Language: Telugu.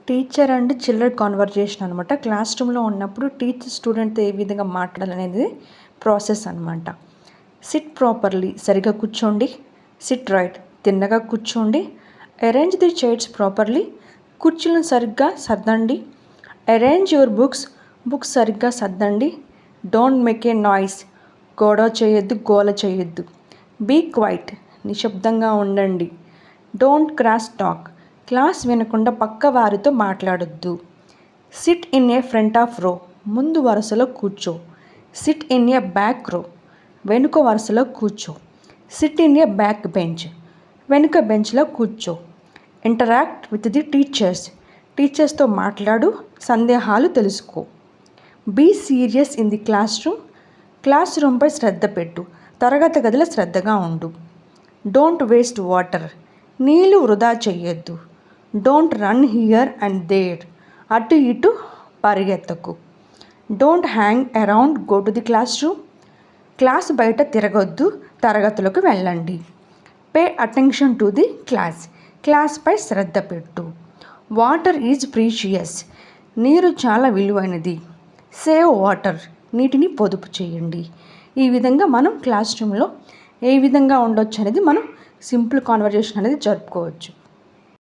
టీచర్ అండ్ చిల్డ్రన్ కాన్వర్జేషన్ అనమాట. క్లాస్ రూమ్లో ఉన్నప్పుడు టీచర్ స్టూడెంట్తో ఏ విధంగా మాట్లాడాలనేది ప్రాసెస్ అనమాట. సిట్ ప్రాపర్లీ, సరిగా కూర్చోండి. సిట్ రైట్, తిన్నగా కూర్చోండి. అరేంజ్ ది చైర్స్ ప్రాపర్లీ, కుర్చీలను సరిగ్గా సర్దండి. అరేంజ్ యువర్ బుక్స్, బుక్స్ సరిగ్గా సర్దండి. డోంట్ మేక్ ఏ నాయిస్, గొడవ చేయొద్దు, గోల చేయొద్దు. బీ క్వైట్, నిశ్శబ్దంగా ఉండండి. డోంట్ క్రాస్ టాక్, క్లాస్ వినకుండా పక్క వారితో మాట్లాడొద్దు. SIT in A front of రో, ముందు వరుసలో కూర్చో. సిట్ ఇన్ ఏ బ్యాక్ రో, వెనుక వరుసలో కూర్చో. Sit in a back bench, వెనుక బెంచ్లో కూర్చో. ఇంటరాక్ట్ విత్ ది టీచర్స్, టీచర్స్తో మాట్లాడు, సందేహాలు తెలుసుకో. Be serious in the classroom, క్లాస్ రూమ్పై శ్రద్ధ పెట్టు, తరగతి గదిలో శ్రద్ధగా ఉండు. డోంట్ వేస్ట్ వాటర్, నీళ్ళు వృధా చెయ్యొద్దు. Don't run here and there, అటు ఇటు పరిగెత్తకు. Don't hang around, go to the classroom, class బయట తిరగొద్దు, తరగతులకు వెళ్ళండి. Pay attention to the class, క్లాస్పై శ్రద్ధ పెట్టు. వాటర్ ఈజ్ ప్రీషియస్, నీరు చాలా విలువైనది. సేవ్ వాటర్, నీటిని పొదుపు చేయండి. ఈ విధంగా మనం క్లాస్ రూమ్లో ఏ విధంగా ఉండొచ్చు అనేది మనం సింపుల్ కాన్వర్జేషన్ అనేది జరుపుకోవచ్చు.